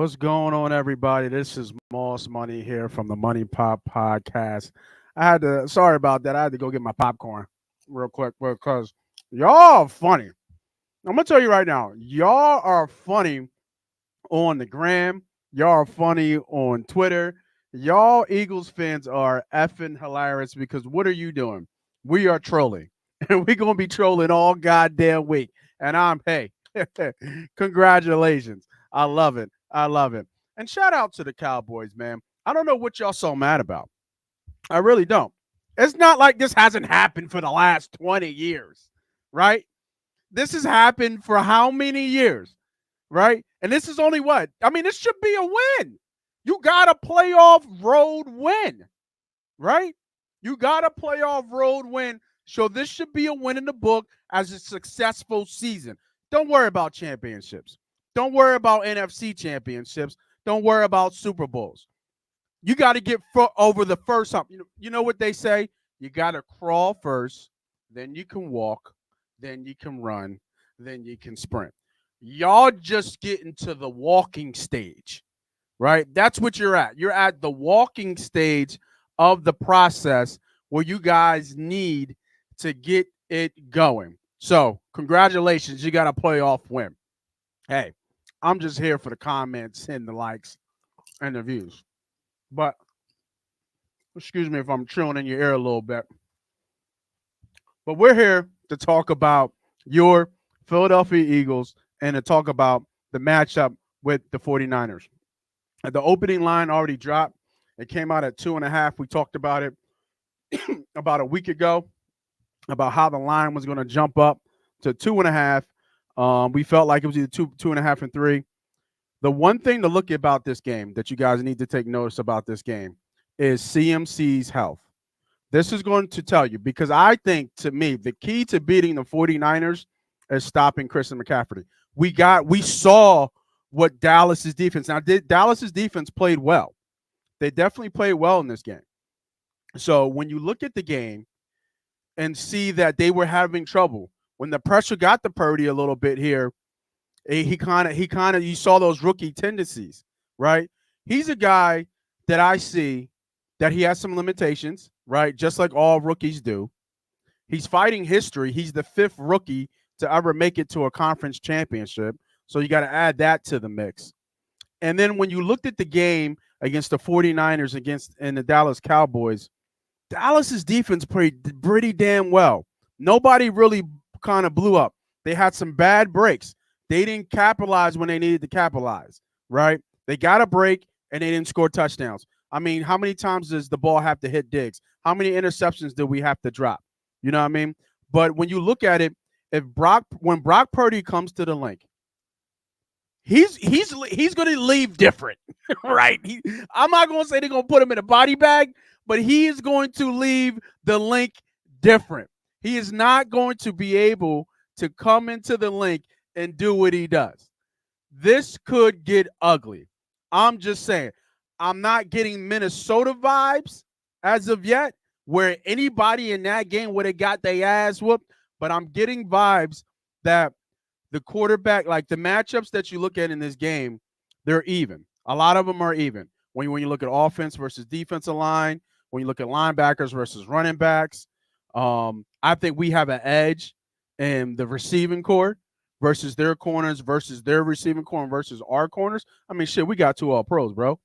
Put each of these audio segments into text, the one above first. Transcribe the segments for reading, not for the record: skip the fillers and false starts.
What's going on, everybody? This is Moss Money here from the Money Pop Podcast. Sorry about that. I had to go get my popcorn real quick because y'all are funny. I'm going to tell you right now, y'all are funny on the gram. Y'all are funny on Twitter. Y'all Eagles fans are effing hilarious because what are you doing? We are trolling. And we're going to be trolling all goddamn week. And hey, congratulations. I love it. I love it. And shout out to the Cowboys, man. I don't know what y'all so mad about. I really don't. It's not like this hasn't happened for the last 20 years, right? This has happened for how many years, right? And this is only what? I mean, this should be a win. You got a playoff road win, right? You got a playoff road win. So this should be a win in the book as a successful season. Don't worry about championships. Don't worry about NFC championships. Don't worry about Super Bowls. You got to get over the first hump. You know what they say? You got to crawl first, then you can walk, then you can run, then you can sprint. Y'all just getting to the walking stage, right? That's what you're at. You're at the walking stage of the process where you guys need to get it going. So, congratulations. You got a playoff win. Hey, I'm just here for the comments and the likes and the views. But, excuse me if I'm chewing in your ear a little bit. But we're here to talk about your Philadelphia Eagles and to talk about the matchup with the 49ers. The opening line already dropped. It came out at 2.5. We talked about it about a week ago, about how the line was going to jump up to 2.5. We felt like it was either 2.5, and 3. The one thing to look at about this game that you guys need to take notice about this game is CMC's health. This is going to tell you, because I think, to me, the key to beating the 49ers is stopping Christian McCaffrey. We saw what Dallas's defense. Now, Dallas's defense played well. They definitely played well in this game. So when you look at the game and see that they were having trouble, when the pressure got to Purdy a little bit here, he kind of you saw those rookie tendencies, right? He's a guy that I see that he has some limitations, right? Just like all rookies do. He's fighting history. He's the 5th rookie to ever make it to a conference championship. So you got to add that to the mix. And then when you looked at the game against the 49ers and the Dallas Cowboys, Dallas's defense played pretty damn well. Nobody really kind of blew up. They had some bad breaks. They didn't capitalize when they needed to capitalize, right? They got a break, and they didn't score touchdowns. I mean, how many times does the ball have to hit Diggs? How many interceptions do we have to drop? You know what I mean? But when you look at it, when Brock Purdy comes to the link, he's going to leave different, right? I'm not going to say they're going to put him in a body bag, but he is going to leave the link different. He is not going to be able to come into the link and do what he does. This could get ugly. I'm just saying. I'm not getting Minnesota vibes as of yet, where anybody in that game would have got their ass whooped, but I'm getting vibes that the quarterback, like the matchups that you look at in this game, they're even. A lot of them are even. When you look at offense versus defensive line, when you look at linebackers versus running backs, I think we have an edge in the receiving core versus their corners versus their receiving core versus our corners. I mean, shit, we got 2 All-Pros, bro.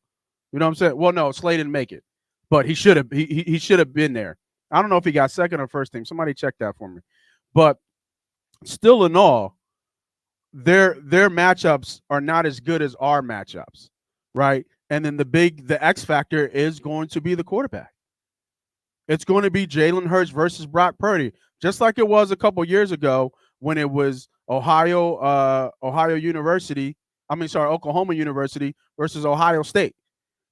You know what I'm saying? Well, no, Slay didn't make it, but he should have. He should have been there. I don't know if he got second or first team. Somebody check that for me. But still, in all, their matchups are not as good as our matchups, right? And then the X factor is going to be the quarterback. It's going to be Jalen Hurts versus Brock Purdy, just like it was a couple years ago when it was Oklahoma University versus Ohio State.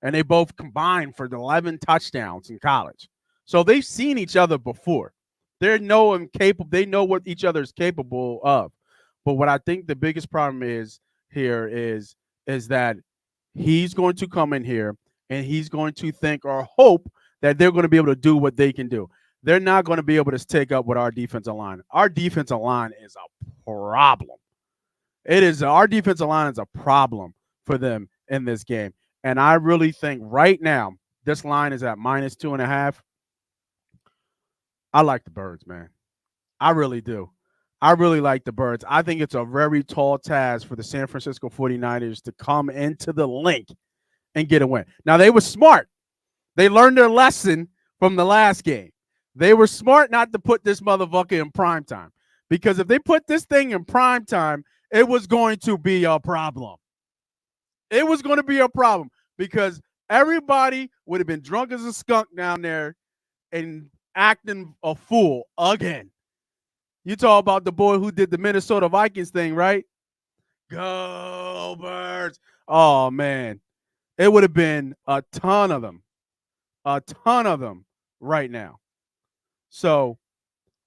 And they both combined for 11 touchdowns in college. So they've seen each other before. They know what each other is capable of. But what I think the biggest problem is here is that he's going to come in here and he's going to think or hope that they're going to be able to do what they can do. They're not going to be able to take up with our defensive line. Our defensive line is a problem. Our defensive line is a problem for them in this game. And I really think right now, this line is at -2.5. I like the Birds, man. I really do. I really like the Birds. I think it's a very tall task for the San Francisco 49ers to come into the link and get a win. Now, they were smart. They learned their lesson from the last game. They were smart not to put this motherfucker in prime time, because if they put this thing in prime time, it was going to be a problem. It was going to be a problem because everybody would have been drunk as a skunk down there and acting a fool again. You talk about the boy who did the Minnesota Vikings thing, right? Go Birds. Oh, man. It would have been a ton of them right now. So,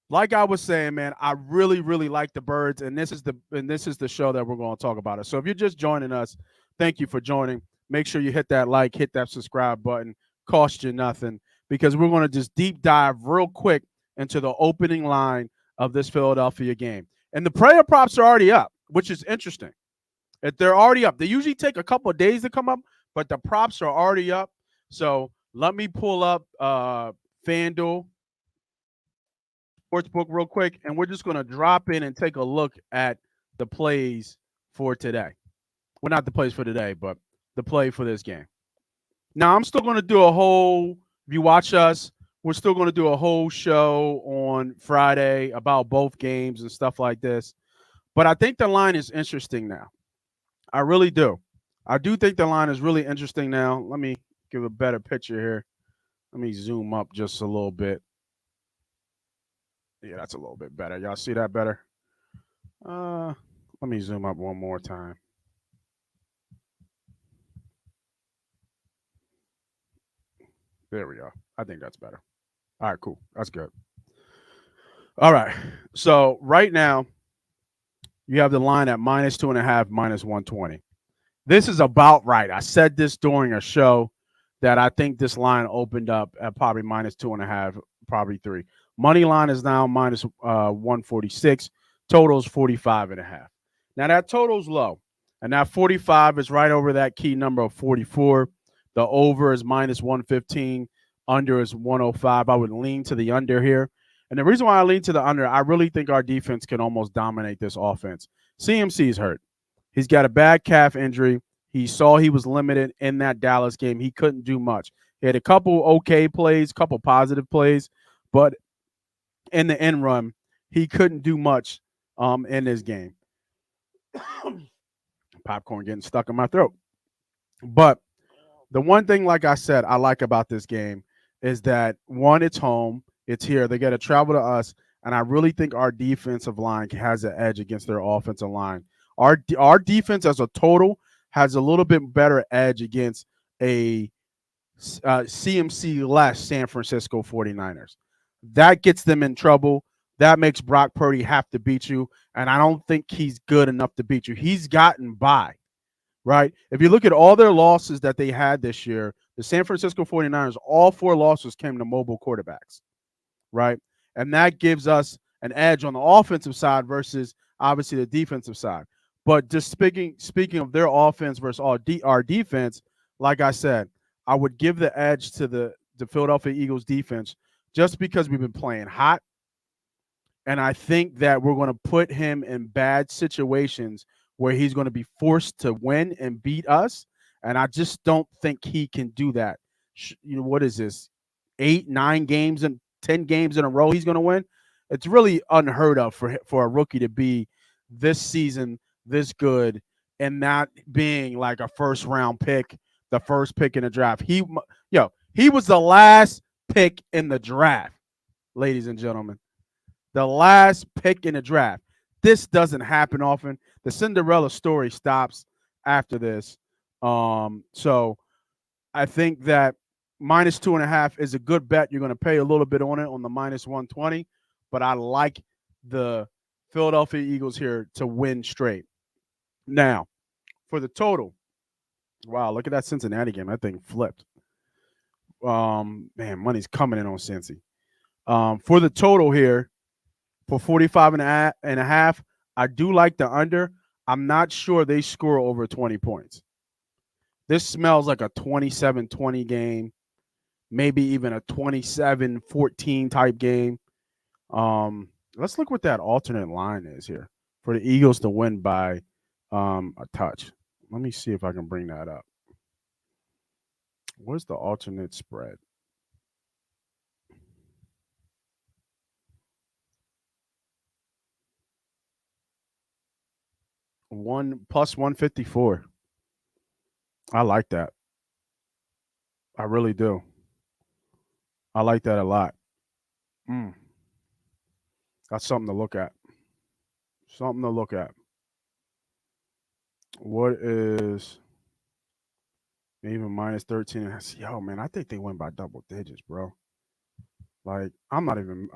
like I was saying, man, I really, really like the Birds, and this is the show that we're going to talk about it. So if you're just joining us, thank you for joining. Make sure you hit that like, hit that subscribe button. Cost you nothing, because we're going to just deep dive real quick into the opening line of this Philadelphia game. And the player props are already up, which is interesting. If they're already up, they usually take a couple of days to come up, but the props are already up. So let me pull up FanDuel Sportsbook real quick, and we're just going to drop in and take a look at the plays for today. Well, not the plays for today, but the play for this game. Now, I'm still going to do if you watch us, we're still going to do a whole show on Friday about both games and stuff like this. But I think the line is interesting now. I really do. I do think the line is really interesting now. Let me give a better picture here. Let me zoom up just a little bit. Yeah, that's a little bit better. Y'all see that better? Let me zoom up one more time. There we go. I think that's better. All right, cool. That's good. All right. So right now, you have the line at -2.5, -120. This is about right. I said this during a show that I think this line opened up at probably -2.5, probably 3. Money line is now -146. Total is 45.5. Now that total's low, and that 45 is right over that key number of 44. The over is -115. Under is 105. I would lean to the under here. And the reason why I lean to the under, I really think our defense can almost dominate this offense. CMC's hurt. He's got a bad calf injury. He saw he was limited in that Dallas game. He couldn't do much. He had a couple okay plays, couple positive plays, but in the end run, he couldn't do much in this game. Popcorn getting stuck in my throat. But the one thing, like I said, I like about this game is that, one, it's home. It's here. They got to travel to us, and I really think our defensive line has an edge against their offensive line. Our defense as a total has a little bit better edge against a CMC-less San Francisco 49ers. That gets them in trouble. That makes Brock Purdy have to beat you, and I don't think he's good enough to beat you. He's gotten by, right? If you look at all their losses that they had this year, the San Francisco 49ers, all 4 losses came to mobile quarterbacks, right? And that gives us an edge on the offensive side versus obviously the defensive side. But just speaking of their offense versus our defense, like I said, I would give the edge to the Philadelphia Eagles defense just because we've been playing hot. And I think that we're going to put him in bad situations where he's going to be forced to win and beat us. And I just don't think he can do that. What is this? 8, 9 games and 10 games in a row he's going to win? It's really unheard of for a rookie to be this season this good and not being like a first-round pick, the first pick in the draft. He was the last pick in the draft, ladies and gentlemen. The last pick in the draft. This doesn't happen often. The Cinderella story stops after this. So I think that -2.5 is a good bet. You're going to pay a little bit on it on the -120, but I like the Philadelphia Eagles here to win straight. Now, for the total, wow, look at that Cincinnati game. That thing flipped. Man, money's coming in on Cincy. For the total here, for 45.5, I do like the under. I'm not sure they score over 20 points. This smells like a 27-20 game, maybe even a 27-14 type game. Let's look what that alternate line is here for the Eagles to win by a touch. Let me see if I can bring that up. What's the alternate spread? One plus 154. I like that. I really do. I like that a lot. Mm, that's something to look at. Something to look at. What is even minus 13? Yo, man, I think they win by double digits, bro. Like, I'm not even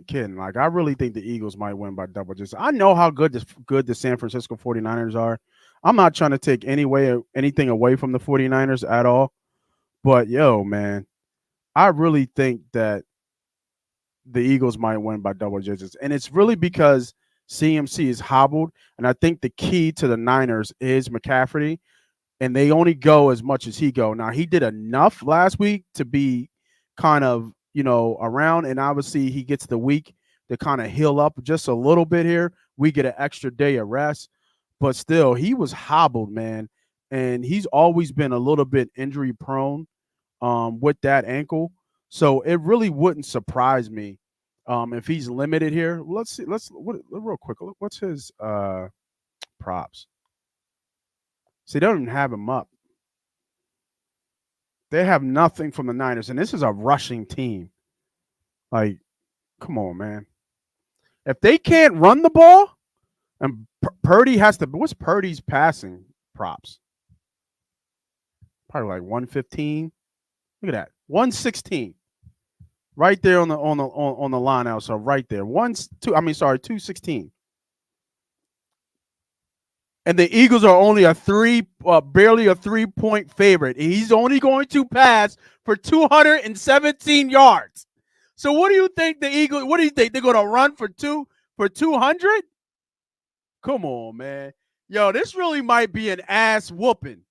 kidding. Like, I really think the Eagles might win by double digits. I know how good the San Francisco 49ers are. I'm not trying to take anything away from the 49ers at all. But yo, man, I really think that the Eagles might win by double digits. And it's really because CMC is hobbled. And I think the key to the Niners is McCaffrey. And they only go as much as he go. Now, he did enough last week to be kind of, around. And obviously he gets the week to kind of heal up just a little bit here. We get an extra day of rest. But still, he was hobbled, man. And he's always been a little bit injury prone with that ankle. So it really wouldn't surprise me if he's limited here. Let's see. Real quick. What's his props? See, they don't even have him up. They have nothing from the Niners, and this is a rushing team. Like, come on, man. If they can't run the ball, and Purdy has to. What's Purdy's passing props? Probably like 115. Look at that, 116. Right there on the line out. So right there, 216. And the Eagles are only barely a 3-point favorite. He's only going to pass for 217 yards. So what do you think the Eagles? What do you think they're going to run for 200? Come on, man. Yo, this really might be an ass whooping.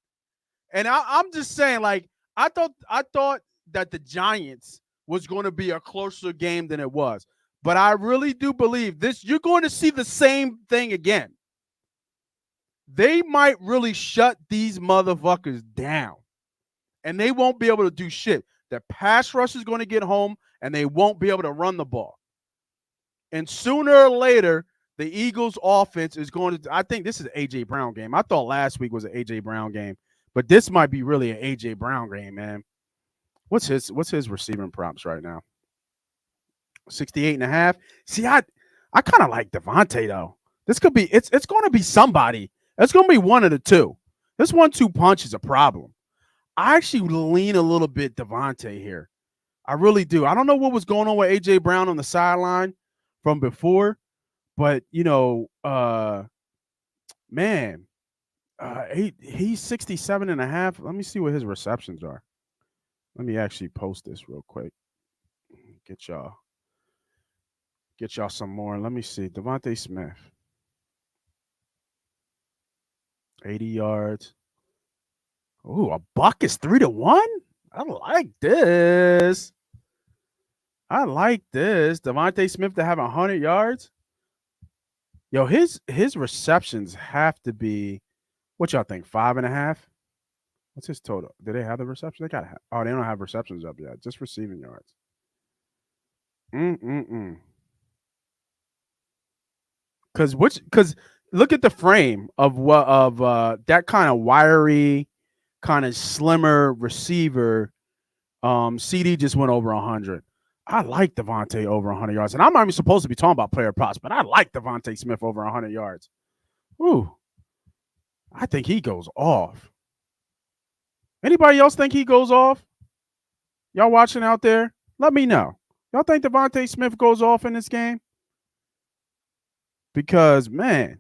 And I'm just saying, like, I thought that the Giants was going to be a closer game than it was. But I really do believe this. You're going to see the same thing again. They might really shut these motherfuckers down. And they won't be able to do shit. The pass rush is going to get home, and they won't be able to run the ball. And sooner or later, the Eagles' offense is going to – I think this is an A.J. Brown game. I thought last week was an A.J. Brown game. But this might be really an A.J. Brown game, man. What's his receiving props right now? 68.5. See, I kind of like Devontae, though. This could be – it's going to be somebody. It's going to be one of the two. This 1-2 punch is a problem. I actually lean a little bit Devontae here. I really do. I don't know what was going on with A.J. Brown on the sideline from before, but, man, he's 67.5. Let me see what his receptions are. Let me actually post this real quick. Get y'all some more. Let me see. Devontae Smith. 80 yards. Ooh, a buck is 3-1? I like this. Devontae Smith to have 100 yards. Yo, his receptions have to be, what y'all think, 5.5? What's his total? Do they have the reception? They gotta have. Oh, they don't have receptions up yet. Just receiving yards. Because look at the frame of that kind of wiry, kind of slimmer receiver. CD just went over 100. I like Devontae over 100 yards, and I'm not even supposed to be talking about player props, but I like Devontae Smith over 100 yards. Ooh, I think he goes off. Anybody else think he goes off? Y'all watching out there? Let me know. Y'all think Devontae Smith goes off in this game? Because, man,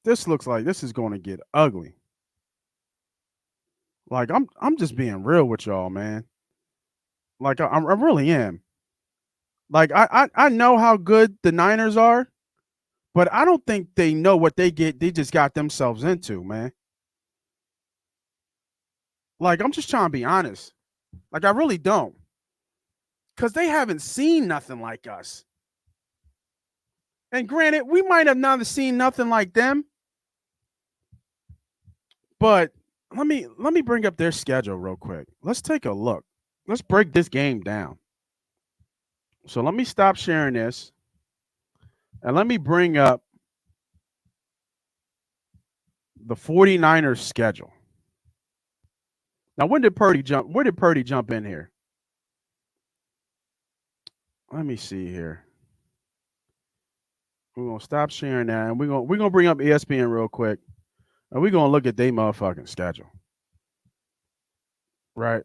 this looks like this is going to get ugly. Like, I'm just being real with y'all, man. Like, I really am. Like, I know how good the Niners are, But I don't think they know what they just got themselves into, man. Like, I'm just trying to be honest. Like, I really don't. Because they haven't seen nothing like us. And granted, we might have not seen nothing like them. But let me bring up their schedule real quick. Let's take a look. Let's break this game down. So let me stop sharing this. And let me bring up the 49ers schedule. Now, when did Purdy jump? Where did Purdy jump in here? Let me see here. We're gonna stop sharing that, and we're gonna bring up ESPN real quick, and we're gonna look at their motherfucking schedule. Right.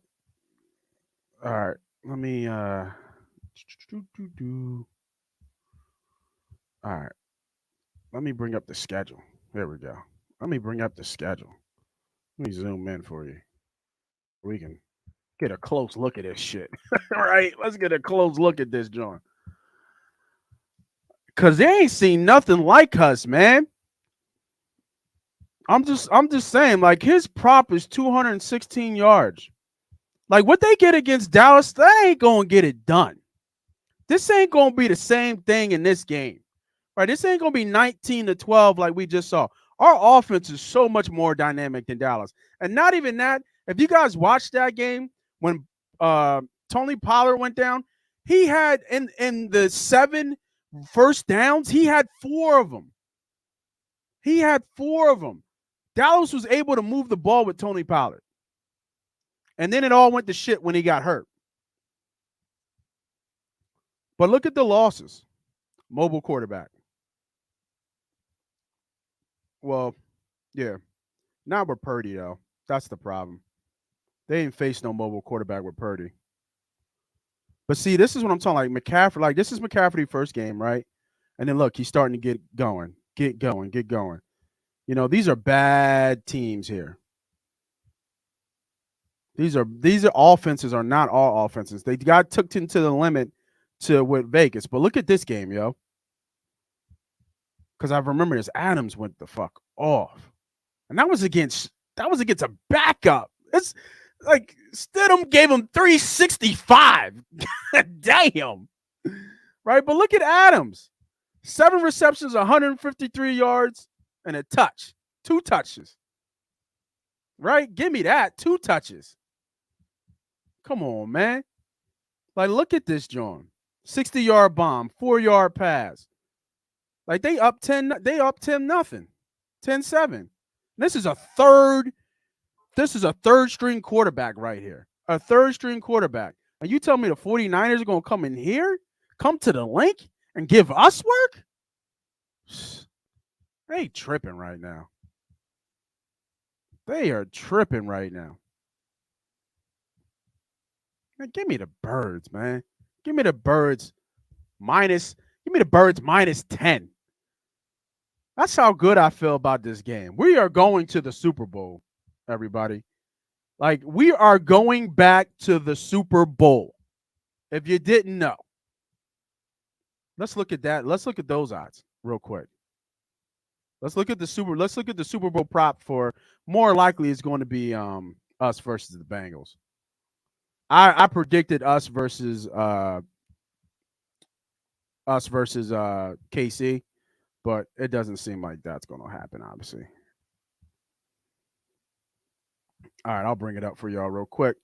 All right. Let me all right. Let me bring up the schedule. There we go. Let me bring up the schedule. Let me zoom in for you. We can get a close look at this shit. All right. Let's get a close look at this joint. Cause they ain't seen nothing like us, man. I'm just saying, like, his prop is 216 yards. Like, what they get against Dallas, they ain't gonna get it done. This ain't gonna be the same thing in this game. Right? This ain't gonna be 19-12 like we just saw. Our offense is so much more dynamic than Dallas. And not even that, if you guys watched that game when Tony Pollard went down, he had in the 7 first downs, he had 4 of them. He had 4 of them. Dallas was able to move the ball with Tony Pollard. And then it all went to shit when he got hurt. But look at the losses. Mobile quarterback. Well, yeah. Not with Purdy, though. That's the problem. They ain't faced no mobile quarterback with Purdy. But see, this is what I'm talking like McCaffrey. Like, this is McCaffrey's first game, right? And then look, he's starting to get going. Get going. You know, these are bad teams here. These are offenses are not all offenses. They got took into the limit with Vegas. But look at this game, yo. Because I remember this Adams went the fuck off. And that was against a backup. It's like Stidham gave him 365. Damn. Right? But look at Adams. 7 receptions, 153 yards, and a touch. 2 touches. Right? Give me that. 2 touches. Come on, man. Like, look at this, John. 60-yard bomb, 4-yard pass. Like, they up 10 nothing. 10-7. This is a third string quarterback right here. A third string quarterback. And you tell me the 49ers are going to come in here, come to the link, and give us work? They tripping right now. They are tripping right now. Man, give me the birds, man. Give me the birds minus 10. That's how good I feel about this game. We are going to the Super Bowl, everybody. Like, we are going back to the Super Bowl. If you didn't know. Let's look at that. Let's look at those odds real quick. Let's look at the Super Bowl prop for more likely it's going to be us versus the Bengals. I predicted us versus KC, but it doesn't seem like that's going to happen, obviously. All right, I'll bring it up for y'all real quick.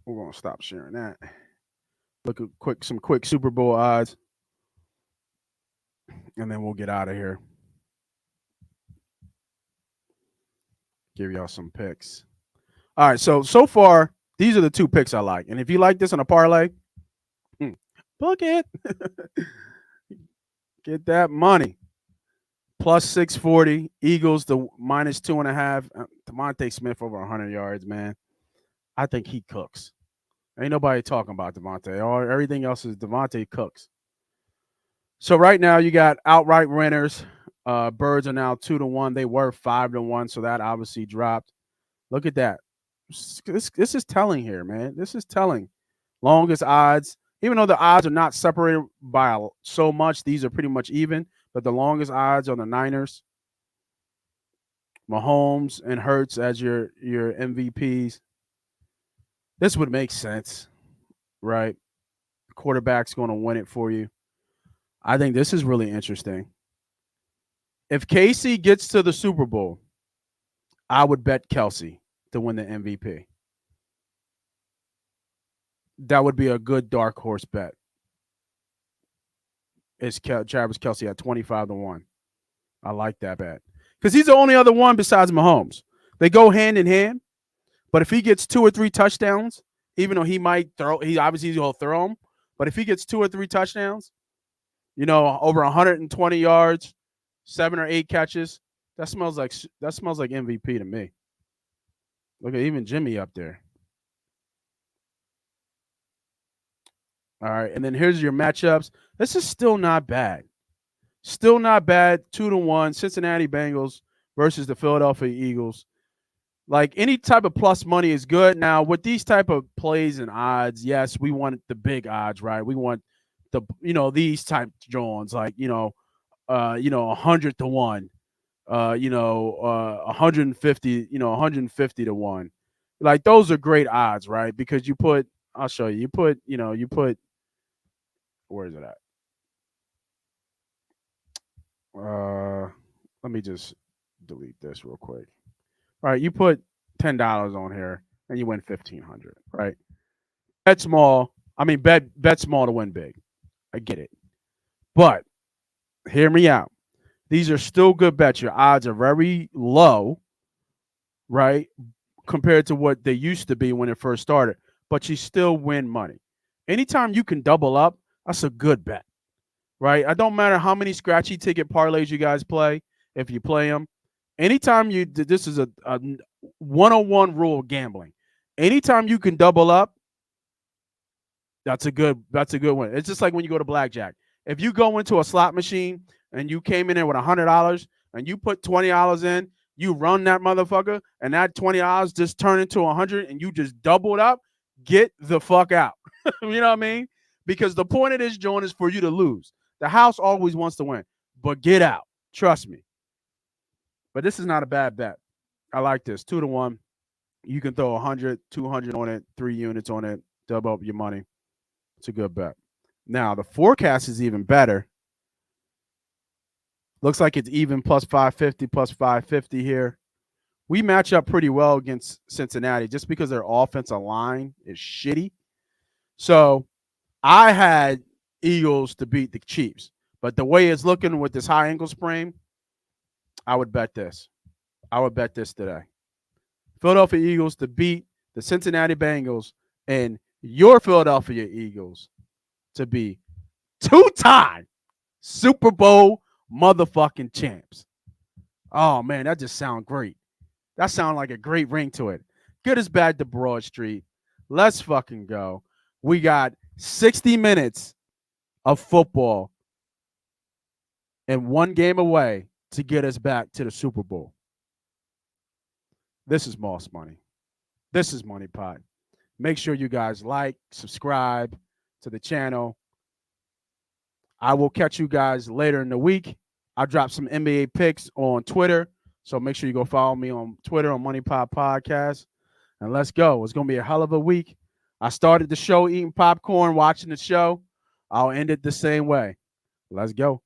We're going to stop sharing that. Look at some quick Super Bowl odds, and then we'll get out of here. Give y'all some picks. All right, so far, these are the 2 picks I like. And if you like this on a parlay, book it. Get that money. Plus 640. Eagles, the minus 2.5. Devontae Smith over 100 yards, man. I think he cooks. Ain't nobody talking about Devontae. Everything else is Devontae cooks. So right now you got outright winners. Birds are now 2-1. They were 5-1, so that obviously dropped. Look at that. This is telling here, man. This is telling. Longest odds. Even though the odds are not separated by so much, these are pretty much even. but the longest odds on the Niners. Mahomes and Hurts as your MVPs. This would make sense, right? Quarterback's going to win it for you. I think this is really interesting. If Casey gets to the Super Bowl, I would bet Kelsey to win the MVP. That would be a good dark horse bet. It's Travis Kelsey at 25-1. I like that bet because he's the only other one besides Mahomes. They go hand in hand. But if he gets 2 or 3 touchdowns, even though he might throw, he obviously will throw them. But if he gets 2 or 3 touchdowns, over 120 yards, 7 or 8 catches, that smells like MVP to me. Look at even Jimmy up there. All right, and then here's your matchups. This is still not bad. Still not bad. 2-1, Cincinnati Bengals versus the Philadelphia Eagles. Like any type of plus money is good. Now with these type of plays and odds, yes, we want the big odds, right? We want these type Jones, like 100-1, 150, 150-1. Like those are great odds, right? Because I'll show you. You put where is it at? Let me just delete this real quick. All right, you put $10 on here and you win $1,500, right? Bet small. I mean, bet small to win big. I get it. But hear me out. These are still good bets. Your odds are very low, right? Compared to what they used to be when it first started. But you still win money. Anytime you can double up, that's a good bet, right? It don't matter how many scratchy ticket parlays you guys play. If you play them, anytime this is a 101 rule of gambling. Anytime you can double up, that's a good one. It's just like when you go to blackjack. If you go into a slot machine and you came in there with $100 and you put $20 in, you run that motherfucker, and that $20 just turn into $100 and you just doubled up, get the fuck out. You know what I mean? Because the point of this joint is for you to lose. The house always wants to win, but get out. Trust me. But this is not a bad bet. I like this. 2-1. You can throw 100, 200 on it, 3 units on it, double up your money. It's a good bet. Now, the forecast is even better. Looks like it's even plus 550, plus 550 here. We match up pretty well against Cincinnati just because their offensive line is shitty. So I had Eagles to beat the Chiefs. But the way it's looking with this high ankle sprain, I would bet this. I would bet this today. Philadelphia Eagles to beat the Cincinnati Bengals and your Philadelphia Eagles to be 2-time Super Bowl motherfucking champs. Oh, man, that just sounds great. That sounds like a great ring to it. Good as bad to Broad Street. Let's fucking go. We got 60 minutes of football and 1 game away to get us back to the Super Bowl. This is Moss Money. This is Money Pot. Make sure you guys like, subscribe to the channel. I will catch you guys later in the week. I'll drop some NBA picks on Twitter. So make sure you go follow me on Twitter on Money Pot Podcast. And let's go. It's going to be a hell of a week. I started the show eating popcorn, watching the show. I'll end it the same way. Let's go.